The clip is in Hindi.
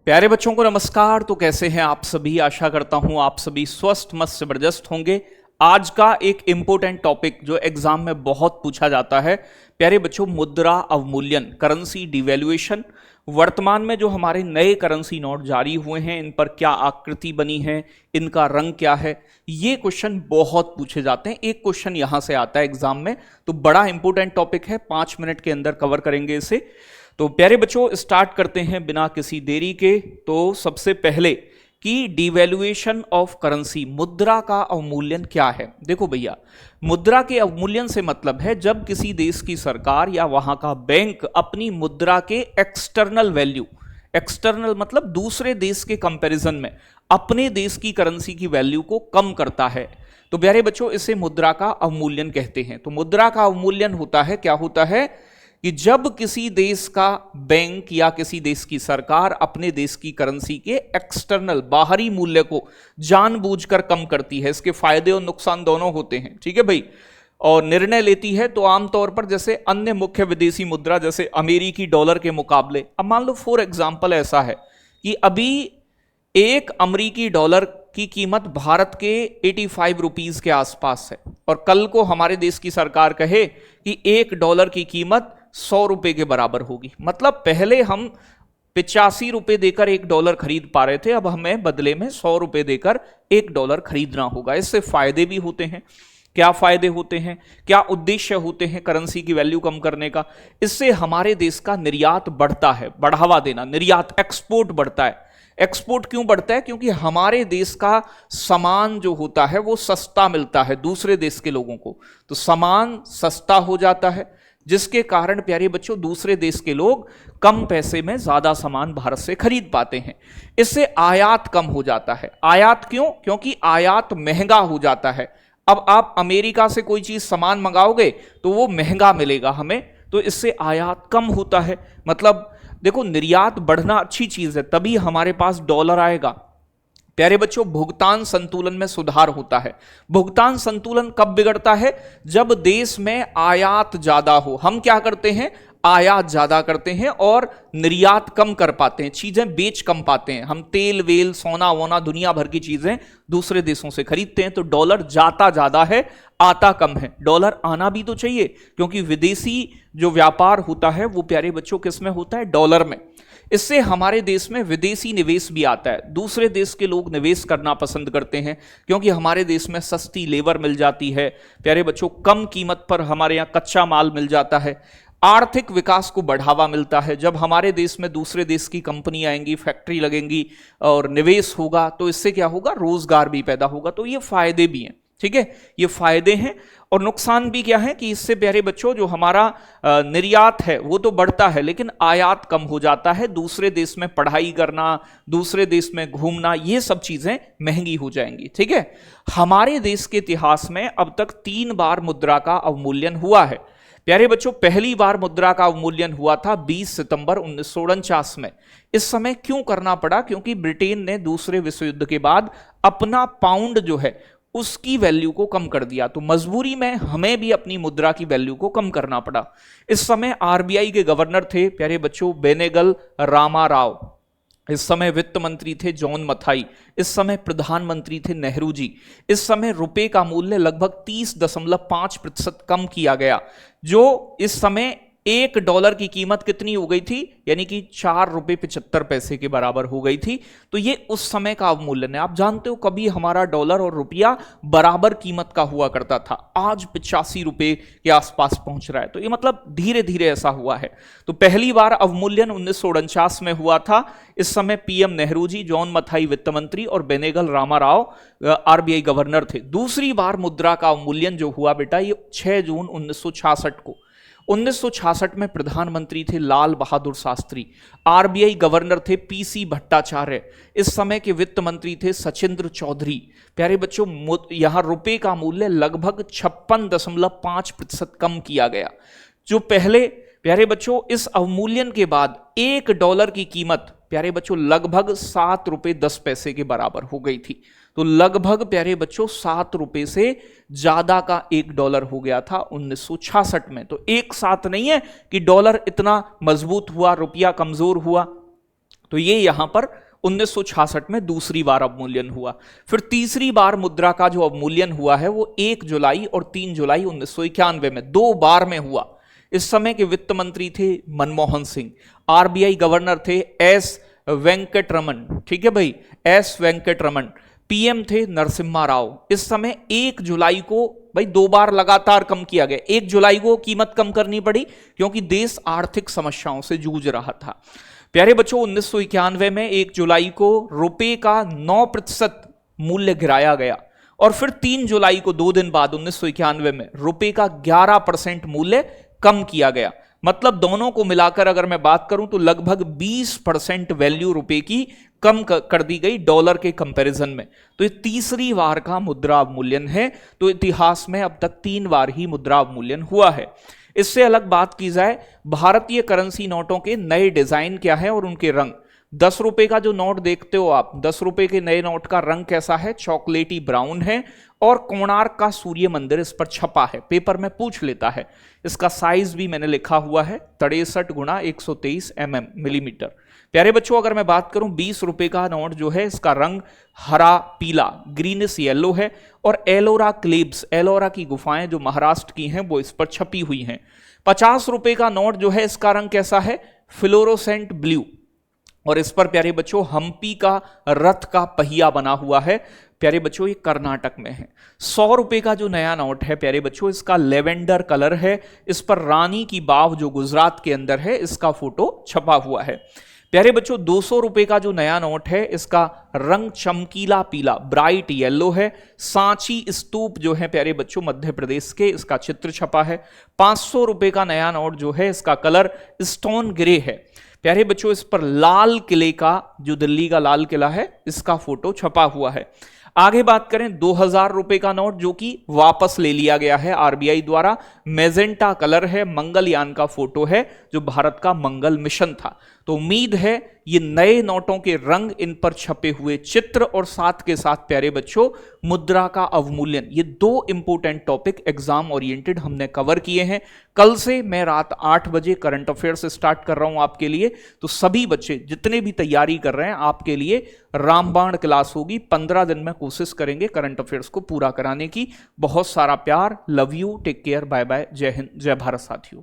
प्यारे बच्चों को नमस्कार। तो कैसे हैं आप सभी? आशा करता हूं आप सभी स्वस्थ मस्त जबरदस्त होंगे। आज का एक इंपॉर्टेंट टॉपिक जो एग्जाम में बहुत पूछा जाता है प्यारे बच्चों, मुद्रा अवमूल्यन, करेंसी डिवैल्यूएशन। वर्तमान में जो हमारे नए करेंसी नोट जारी हुए हैं, इन पर क्या आकृति बनी है, इनका रंग क्या है, ये क्वेश्चन बहुत पूछे जाते हैं। एक क्वेश्चन यहां से आता है एग्जाम में, तो बड़ा इंपॉर्टेंट टॉपिक है, 5 मिनट के अंदर कवर करेंगे इसे। तो प्यारे बच्चों स्टार्ट करते हैं बिना किसी देरी के। तो सबसे पहले कि डिवैल्यूएशन ऑफ करेंसी, मुद्रा का अवमूल्यन क्या है। देखो भैया, मुद्रा के अवमूल्यन से मतलब है जब किसी देश की सरकार या वहां का बैंक अपनी मुद्रा के एक्सटर्नल वैल्यू, एक्सटर्नल मतलब दूसरे देश के कंपैरिजन में अपने देश की करेंसी की वैल्यू को कम करता है, तो प्यारे बच्चों इसे मुद्रा का अवमूल्यन कहते हैं। तो मुद्रा का अवमूल्यन होता है, क्या होता है कि जब किसी देश का बैंक या किसी देश की सरकार अपने देश की करेंसी के एक्सटर्नल बाहरी मूल्य को जानबूझकर कम करती है। इसके फायदे और नुकसान दोनों होते हैं, ठीक है भाई। और निर्णय लेती है तो आमतौर पर जैसे अन्य मुख्य विदेशी मुद्रा जैसे अमेरिकी डॉलर के मुकाबले, अब मान लो फॉर एग्जांपल ऐसा है कि अभी एक अमेरिकी डॉलर की कीमत भारत के 85 रुपीज के आसपास है, और कल को हमारे देश की सरकार कहे कि $1 की कीमत 100 रुपए के बराबर होगी। मतलब पहले हम 85 रुपए देकर $1 खरीद पा रहे थे, अब हमें बदले में 100 रुपए देकर $1 खरीदना होगा। इससे फायदे भी होते हैं। क्या फायदे होते हैं, क्या उद्देश्य होते हैं करेंसी की वैल्यू कम करने का? इससे हमारे देश का निर्यात बढ़ता है, बढ़ावा देना, निर्यात एक्सपोर्ट बढ़ता है। एक्सपोर्ट क्यों बढ़ता है? क्योंकि हमारे देश का सामान जो होता है वो सस्ता मिलता है दूसरे देश के लोगों को, तो सामान सस्ता हो जाता है, जिसके कारण प्यारे बच्चों दूसरे देश के लोग कम पैसे में ज्यादा सामान भारत से खरीद पाते हैं। इससे आयात कम हो जाता है। आयात क्यों? क्योंकि आयात महंगा हो जाता है। अब आप अमेरिका से कोई चीज सामान मंगाओगे तो वो महंगा मिलेगा हमें, तो इससे आयात कम होता है। मतलब देखो, निर्यात बढ़ना अच्छी चीज है, तभी हमारे पास डॉलर आएगा। प्यारे बच्चों, भुगतान संतुलन में सुधार होता है। भुगतान संतुलन कब बिगड़ता है? जब देश में आयात ज्यादा हो। हम क्या करते हैं? आयात ज्यादा करते हैं और निर्यात कम कर पाते हैं, चीजें बेच कम पाते हैं। हम तेल वेल सोना वोना दुनिया भर की चीजें दूसरे देशों से खरीदते हैं, तो डॉलर जाता ज्यादा है, आता कम है। डॉलर आना भी तो चाहिए, क्योंकि विदेशी जो व्यापार होता है वो प्यारे बच्चों किस में होता है? डॉलर में। इससे हमारे देश में विदेशी निवेश भी आता है। दूसरे देश के लोग निवेश करना पसंद करते हैं, क्योंकि हमारे देश में सस्ती लेबर मिल जाती है प्यारे बच्चों, कम कीमत पर हमारे यहाँ कच्चा माल मिल जाता है। आर्थिक विकास को बढ़ावा मिलता है। जब हमारे देश में दूसरे देश की कंपनी आएंगी, फैक्ट्री लगेंगी और निवेश होगा, तो इससे क्या होगा? रोजगार भी पैदा होगा। तो ये फायदे भी हैं, ठीक है, ये फायदे हैं। और नुकसान भी क्या है कि इससे प्यारे बच्चों जो हमारा निर्यात है वो तो बढ़ता है, लेकिन आयात कम हो जाता है। दूसरे देश में पढ़ाई करना, दूसरे देश में घूमना, ये सब चीजें महंगी हो जाएंगी, ठीक है। हमारे देश के इतिहास में अब तक 3 बार मुद्रा का अवमूल्यन हुआ है प्यारे बच्चों। पहली बार मुद्रा का अवमूल्यन हुआ था 20 सितंबर 1949 में। इस समय क्यों करना पड़ा? क्योंकि ब्रिटेन ने दूसरे विश्व युद्ध के बाद अपना पाउंड जो है उसकी वैल्यू को कम कर दिया, तो मजबूरी में हमें भी अपनी मुद्रा की वैल्यू को कम करना पड़ा। इस समय आरबीआई के गवर्नर थे प्यारे बच्चों बेनेगल रामाराव। इस समय वित्त मंत्री थे जॉन मथाई। इस समय प्रधानमंत्री थे नेहरू जी। इस समय रुपए का मूल्य लगभग 30.5% कम किया गया, जो इस समय $1 की कीमत कितनी हो गई थी? यानी कि ₹4.75 के बराबर हो गई थी। तो ये उस समय का अवमूल्यन है। आप जानते हो कभी हमारा डॉलर और रुपया बराबर कीमत का हुआ करता था, आज 85 रुपए के आसपास पहुंच रहा है। तो ये मतलब धीरे धीरे ऐसा हुआ है। तो पहली बार अवमूल्यन 1949 में हुआ था। इस समय पीएम नेहरू जी, जॉन मथाई वित्त मंत्री और बेनेगल रामाराव आरबीआई गवर्नर थे। दूसरी बार मुद्रा का अवमूल्यन जो हुआ बेटा, ये 6 जून 1966 को। 1966 में प्रधानमंत्री थे लाल बहादुर शास्त्री। आरबीआई गवर्नर थे पीसी भट्टाचार्य। इस समय के वित्त मंत्री थे सचिंद्र चौधरी। प्यारे बच्चों, यहां रुपए का मूल्य लगभग 56.5% कम किया गया। जो पहले प्यारे बच्चों इस अवमूल्यन के बाद $1 की कीमत प्यारे बच्चों लगभग ₹7.10 के बराबर हो गई थी। तो लगभग प्यारे बच्चों 7 रुपए से ज्यादा का $1 हो गया था 1966 में। तो एक साथ नहीं है कि डॉलर इतना मजबूत हुआ, रुपया कमजोर हुआ। तो ये यहां पर 1966 में दूसरी बार अवमूल्यन हुआ। फिर तीसरी बार मुद्रा का जो अवमूल्यन हुआ है वो 1 जुलाई और 3 जुलाई 1991 में, 2 बार में हुआ। इस समय के वित्त मंत्री थे मनमोहन सिंह, आरबीआई गवर्नर थे एस वेंकटरमन, ठीक है भाई, एस वेंकटरमन, पीएम थे नरसिम्हा राव। इस समय 1 जुलाई को भाई 2 बार लगातार कम किया गया। 1 जुलाई को कीमत कम करनी पड़ी क्योंकि देश आर्थिक समस्याओं से जूझ रहा था। प्यारे बच्चों, 1991 में 1 जुलाई को रुपए का 9% मूल्य गिराया गया और फिर 3 जुलाई को 2 दिन बाद 1991 में रुपए का 11% मूल्य कम किया गया। मतलब दोनों को मिलाकर अगर मैं बात करूं तो लगभग 20% वैल्यू रुपए की कम कर दी गई डॉलर के कंपैरिजन में। तो ये तीसरी बार का मुद्रा अवमूल्यन है। तो इतिहास में अब तक 3 बार ही मुद्रा अवमूल्यन हुआ है। इससे अलग बात की जाए, भारतीय करेंसी नोटों के नए डिजाइन क्या है और उनके रंग। 10 रुपए का जो नोट देखते हो आप, 10 रुपए के नए नोट का रंग कैसा है? चॉकलेटी ब्राउन है और कोणार्क का सूर्य मंदिर इस पर छपा है। पेपर में पूछ लेता है। इसका साइज भी मैंने लिखा हुआ है 63 गुणा 123 मिलीमीटर। प्यारे बच्चों, अगर मैं बात करूं 20 रुपए का नोट जो है, इसका रंग हरा पीला ग्रीनिश येलो है और एलोरा क्लेब्स, एलोरा की गुफाएं जो महाराष्ट्र की हैं वो इस पर छपी हुई हैं। 50 रुपए का नोट जो है, इसका रंग कैसा है? फ्लोरोसेंट ब्लू और इस पर प्यारे बच्चों हम्पी का रथ का पहिया बना हुआ है। प्यारे बच्चों, ये कर्नाटक में है। 100 रुपए का जो नया नोट है प्यारे बच्चों, इसका लेवेंडर कलर है। इस पर रानी की बाव जो गुजरात के अंदर है, इसका फोटो छपा हुआ है। प्यारे बच्चों, 200 रुपए का जो नया नोट है, इसका रंग चमकीला पीला ब्राइट येलो है। सांची स्तूप जो है प्यारे बच्चों मध्य प्रदेश के, इसका चित्र छपा है। 500 रुपए का नया नोट जो है, इसका कलर स्टोन ग्रे है। प्यारे बच्चों, इस पर लाल किले का, जो दिल्ली का लाल किला है, इसका फोटो छपा हुआ है। आगे बात करें 2000 रुपए का नोट, जो कि वापस ले लिया गया है आरबीआई द्वारा। मेजेंटा कलर है, मंगलयान का फोटो है जो भारत का मंगल मिशन था। तो उम्मीद है ये नए नोटों के रंग, इन पर छपे हुए चित्र और साथ के साथ प्यारे बच्चों मुद्रा का अवमूल्यन, ये 2 इंपोर्टेंट टॉपिक एग्जाम ओरिएंटेड हमने कवर किए हैं। कल से मैं रात 8 बजे करंट अफेयर्स स्टार्ट कर रहा हूं आपके लिए। तो सभी बच्चे जितने भी तैयारी कर रहे हैं, आपके लिए रामबाण क्लास होगी। 15 दिन में कोशिश करेंगे करंट अफेयर्स को पूरा कराने की। बहुत सारा प्यार, love you, take care, bye bye, जय हिंद, जय भारत साथियों।